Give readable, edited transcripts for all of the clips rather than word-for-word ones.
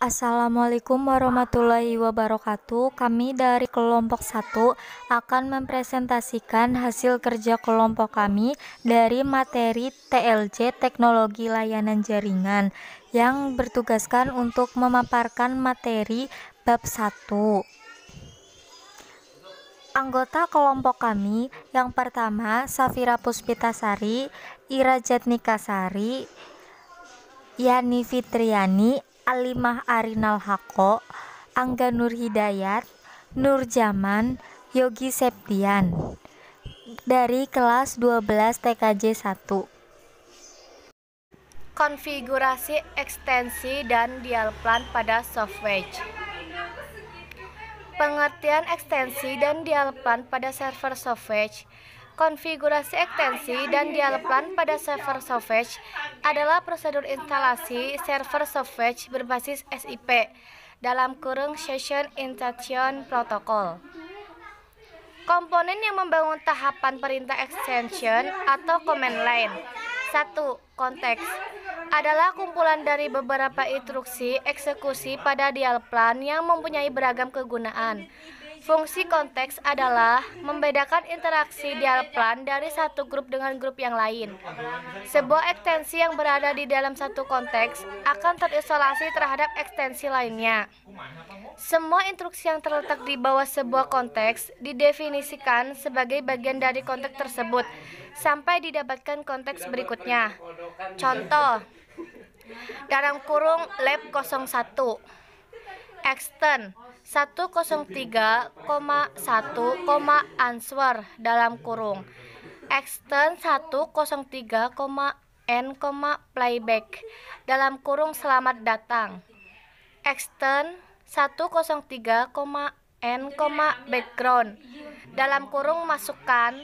Assalamualaikum warahmatullahi wabarakatuh. Kami dari kelompok 1 akan mempresentasikan hasil kerja kelompok kami dari materi TLJ Teknologi Layanan Jaringan yang bertugaskan untuk memaparkan materi bab 1. Anggota kelompok kami yang pertama Safira Puspitasari, Ira Jatnikasari, Yani Fitriani, Alimah Arinal Hako, Angga Nur Hidayat, Nur Jaman, Yogi Septian dari kelas 12 TKJ 1. Konfigurasi ekstensi dan dial plan pada software. Pengertian ekstensi dan dial plan pada server software. Konfigurasi ekstensi dan dial plan pada server software adalah prosedur instalasi server software berbasis SIP (Session Instruction Protocol). Komponen yang membangun tahapan perintah extension atau command line. 1. Konteks adalah kumpulan dari beberapa instruksi eksekusi pada dial plan yang mempunyai beragam kegunaan. Fungsi konteks adalah membedakan interaksi dial plan dari satu grup dengan grup yang lain. Sebuah ekstensi yang berada di dalam satu konteks akan terisolasi terhadap ekstensi lainnya. Semua instruksi yang terletak di bawah sebuah konteks didefinisikan sebagai bagian dari konteks tersebut sampai didapatkan konteks berikutnya. Contoh, dalam kurung lab 01, extend 103,1, answer dalam kurung extend 103, n, playback dalam kurung selamat datang extend 103, n, background dalam kurung masukkan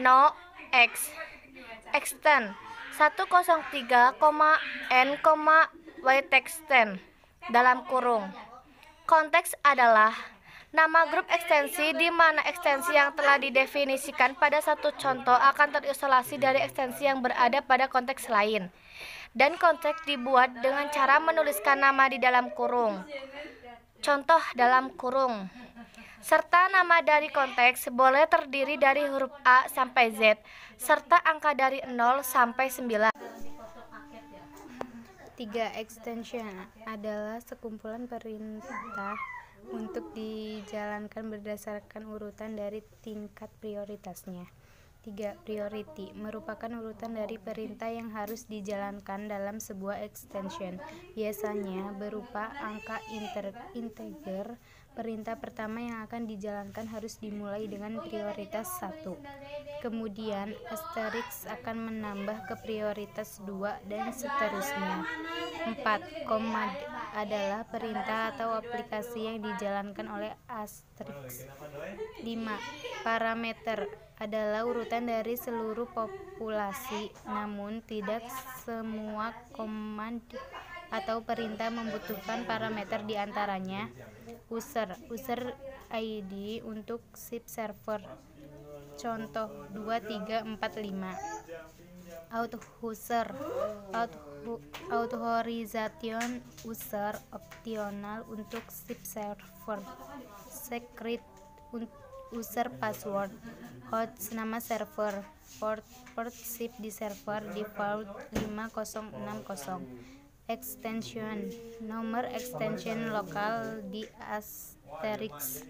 no x extend 103, n, extend dalam kurung. Konteks adalah nama grup ekstensi di mana ekstensi yang telah didefinisikan pada satu contoh akan terisolasi dari ekstensi yang berada pada konteks lain. Dan konteks dibuat dengan cara menuliskan nama di dalam kurung. Contoh dalam kurung. Serta nama dari konteks boleh terdiri dari huruf A sampai Z, serta angka dari 0 sampai 9. 3. Extension adalah sekumpulan perintah untuk dijalankan berdasarkan urutan dari tingkat prioritasnya. 3. Priority merupakan urutan dari perintah yang harus dijalankan dalam sebuah extension, biasanya berupa angka integer. Perintah pertama yang akan dijalankan harus dimulai dengan prioritas 1. Kemudian asterisk akan menambah ke prioritas 2 dan seterusnya. 4. Command adalah perintah atau aplikasi yang dijalankan oleh asterisk. 5. Parameter adalah urutan dari seluruh populasi, namun tidak semua command atau perintah membutuhkan parameter di antaranya. User ID untuk SIP server. Contoh 2, 3, 4, 5. Authorization user optional untuk SIP server. Secret user password. Host nama server. Port SIP di server default 5060. Extension nomor extension lokal di asterisk.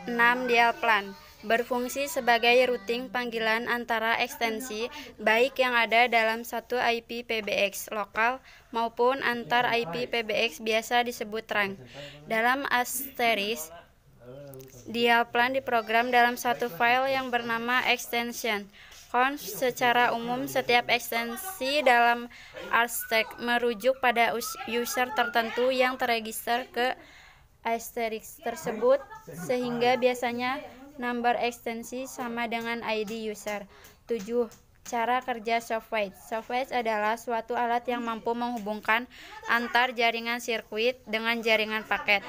6. Dial plan berfungsi sebagai routing panggilan antara ekstensi baik yang ada dalam satu IP PBX lokal maupun antar IP PBX biasa disebut rank. Dalam asterisk, dial plan diprogram dalam satu file yang bernama extension. Conf secara umum setiap ekstensi dalam asterisk merujuk pada user tertentu yang terregister ke asterisk tersebut, sehingga biasanya number ekstensi sama dengan ID user. 7. Cara kerja software. Software adalah suatu alat yang mampu menghubungkan antar jaringan sirkuit dengan jaringan paket,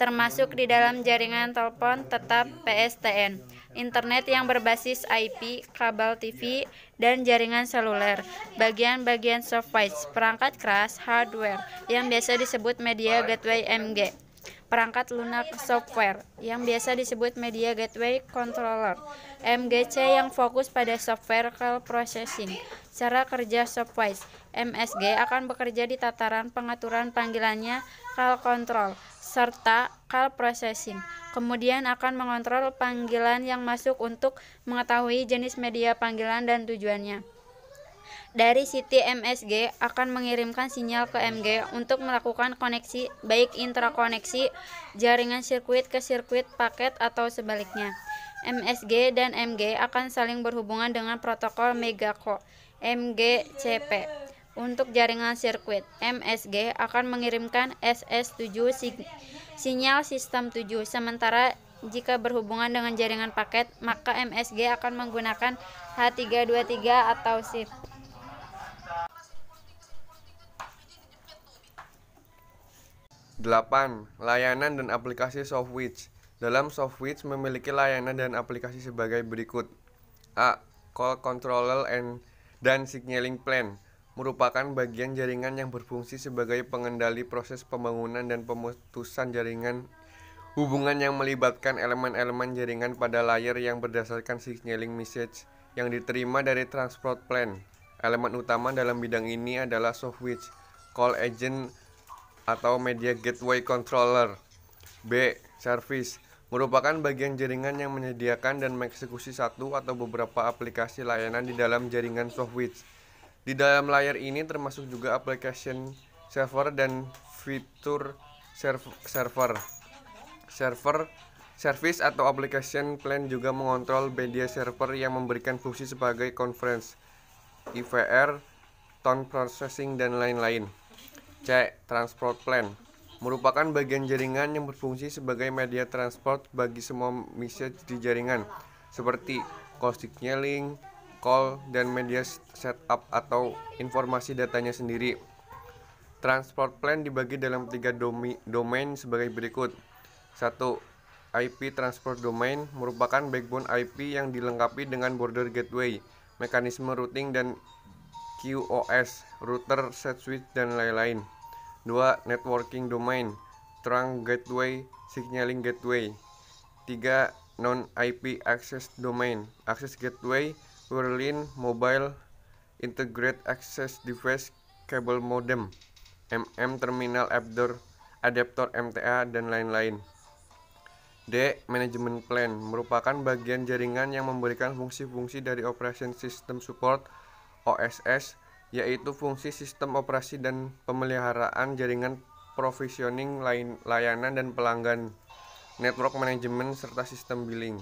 termasuk di dalam jaringan telepon tetap PSTN. internet yang berbasis IP, kabel TV, dan jaringan seluler. Bagian-bagian software, perangkat keras, hardware, yang biasa disebut Media Gateway (MG). Perangkat lunak software, yang biasa disebut Media Gateway Controller (MGC), yang fokus pada software call processing. Cara kerja software MSG akan bekerja di tataran pengaturan panggilannya call control serta call processing. Kemudian akan mengontrol panggilan yang masuk untuk mengetahui jenis media panggilan dan tujuannya. Dari siti MSG akan mengirimkan sinyal ke MG untuk melakukan koneksi, baik intrakoneksi jaringan sirkuit ke sirkuit paket atau sebaliknya. MSG dan MG akan saling berhubungan dengan protokol Megacode (MGCP). Untuk jaringan sirkuit, MSG akan mengirimkan SS7 sinyal sistem 7, sementara jika berhubungan dengan jaringan paket, maka MSG akan menggunakan H323 atau SIP. 8. Layanan dan aplikasi Softswitch. Dalam Softswitch memiliki layanan dan aplikasi sebagai berikut. A. Call Controller dan Signaling Plan merupakan bagian jaringan yang berfungsi sebagai pengendali proses pembangunan dan pemutusan jaringan hubungan yang melibatkan elemen-elemen jaringan pada layer yang berdasarkan signaling message yang diterima dari transport plan. Elemen utama dalam bidang ini adalah Softswitch, Call Agent atau Media Gateway Controller. B. Service merupakan bagian jaringan yang menyediakan dan mengeksekusi satu atau beberapa aplikasi layanan di dalam jaringan Softswitch. Di dalam layer ini termasuk juga application server dan fitur server. Service atau application plan juga mengontrol media server yang memberikan fungsi sebagai conference, IVR, tone processing, dan lain-lain. C. Transport plan merupakan bagian jaringan yang berfungsi sebagai media transport bagi semua message di jaringan, seperti call signaling, call, dan media setup atau informasi datanya sendiri. Transport plan dibagi dalam 3 domain sebagai berikut. 1. IP Transport Domain merupakan backbone IP yang dilengkapi dengan border gateway, mekanisme routing, dan QoS, router, set switch, dan lain-lain. 2. Networking Domain, Trunk Gateway, Signaling Gateway. 3. Non-IP Access Domain, Access Gateway, Wireless, Mobile, Integrated Access Device, Cable Modem, Terminal Adapter MTA, dan lain-lain. D. Management Plan merupakan bagian jaringan yang memberikan fungsi-fungsi dari Operation System Support OSS, yaitu fungsi sistem operasi dan pemeliharaan jaringan, provisioning layanan dan pelanggan, network management, serta sistem billing.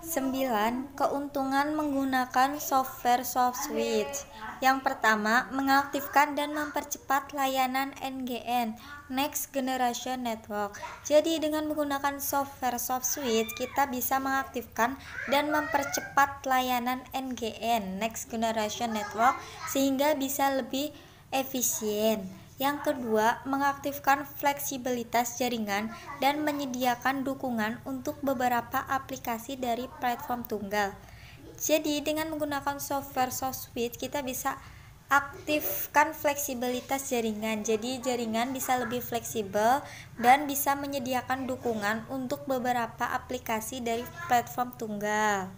9. Keuntungan menggunakan software Softswitch. Yang pertama, mengaktifkan dan mempercepat layanan NGN, Next Generation Network. Jadi dengan menggunakan software Softswitch, kita bisa mengaktifkan dan mempercepat layanan NGN, Next Generation Network, sehingga bisa lebih efisien. Yang kedua, mengaktifkan fleksibilitas jaringan dan menyediakan dukungan untuk beberapa aplikasi dari platform tunggal. Jadi dengan menggunakan software Softswitch, kita bisa aktifkan fleksibilitas jaringan. Jadi jaringan bisa lebih fleksibel dan bisa menyediakan dukungan untuk beberapa aplikasi dari platform tunggal.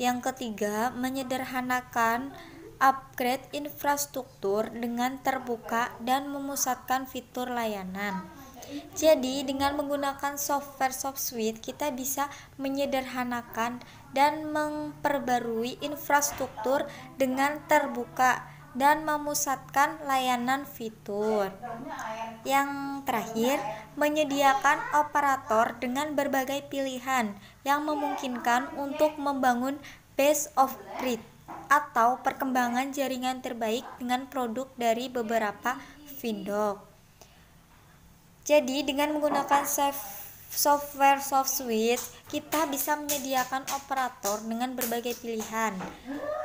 Yang ketiga, menyederhanakan upgrade infrastruktur dengan terbuka dan memusatkan fitur layanan. Jadi dengan menggunakan software Softswitch, kita bisa menyederhanakan dan memperbarui infrastruktur dengan terbuka dan memusatkan layanan fitur. Yang terakhir, menyediakan operator dengan berbagai pilihan yang memungkinkan untuk membangun base of breed atau perkembangan jaringan terbaik dengan produk dari beberapa vendor. Jadi dengan menggunakan software Softswitch, kita bisa menyediakan operator dengan berbagai pilihan.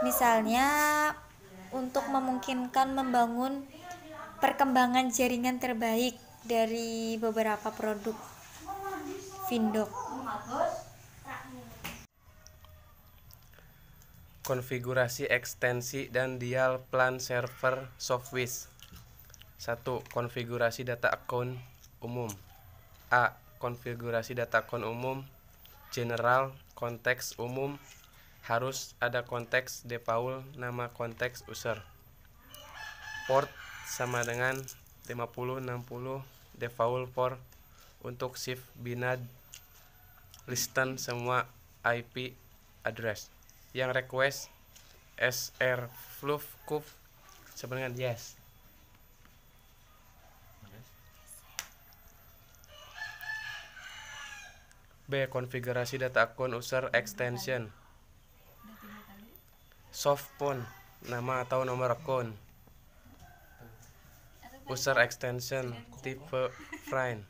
Misalnya untuk memungkinkan membangun perkembangan jaringan terbaik dari beberapa produk Windhoek. Konfigurasi ekstensi dan dial plan server Sofwitch. 1. Konfigurasi data akun umum. A. Konfigurasi data akun umum general, konteks umum, harus ada konteks default nama konteks user. Port sama dengan 5060 default port untuk shift binad listen semua IP address. Yang request srfluffcup sama dengan yes. B. Konfigurasi data akun user extension. Softphone, nama atau nomor akun. User extension, tipe friend,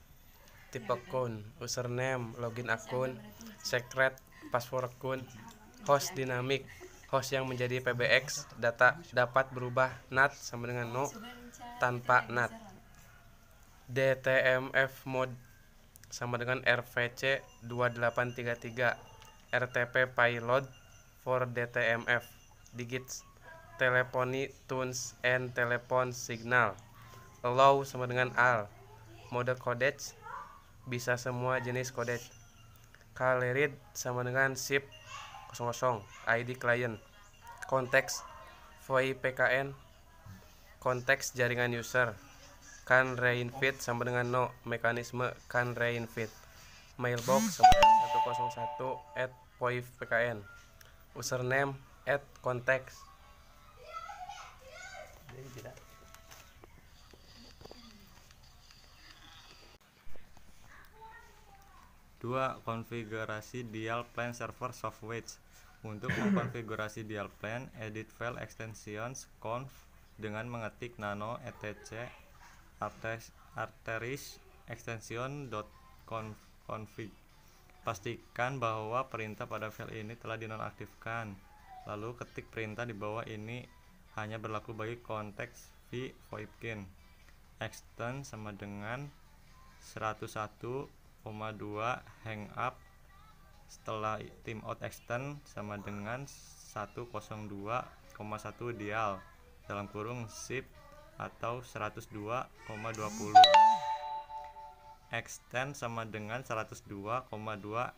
tipe akun, username, login akun, secret, password akun, host dinamik, host yang menjadi PBX, data dapat berubah NAT sama dengan no, tanpa NAT. DTMF mode sama dengan RVC 2833, RTP payload for DTMF, digits, telephony, tunes, and telephone signal. Allow sama dengan all, mode codec, bisa semua jenis codec. Cleared sama dengan ship 00, ID client. Konteks VPKN, konteks jaringan user. Can reinvite sama dengan no, mekanisme can reinvite. Mailbox sama dengan 101 @VPKN. Username @konteks. Dua, konfigurasi dial plan server Sofwitch. Untuk mengkonfigurasi dial plan, edit file extensions conf dengan mengetik nano etc arteris extension.config. Pastikan bahwa perintah pada file ini telah dinonaktifkan. Lalu ketik perintah di bawah ini hanya berlaku bagi konteks VoIPkin. Extend sama dengan 101,2 hangup setelah timeout extend sama dengan 102,1 dial dalam kurung zip atau 102,20. Extend sama dengan 102,2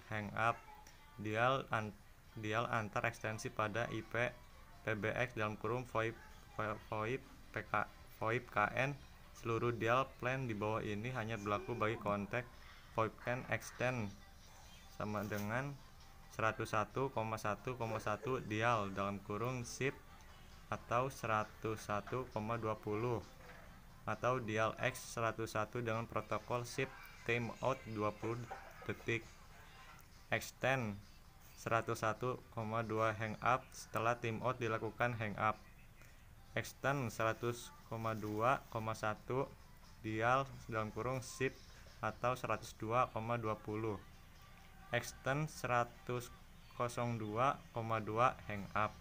hangup dial antar ekstensi pada IP PBX dalam kurung VoIP KN. Seluruh dial plan di bawah ini hanya berlaku bagi konteks VoIPkan extend sama dengan 101,1,1 dial dalam kurung zip atau 101,20 atau dial X 101 dengan protokol SIP timeout 20 detik. Extend 101,2 hangup setelah timeout dilakukan hangup. Extend 100,2,1 dial dalam kurung SIP atau 102,20. Extend 102,2 hangup.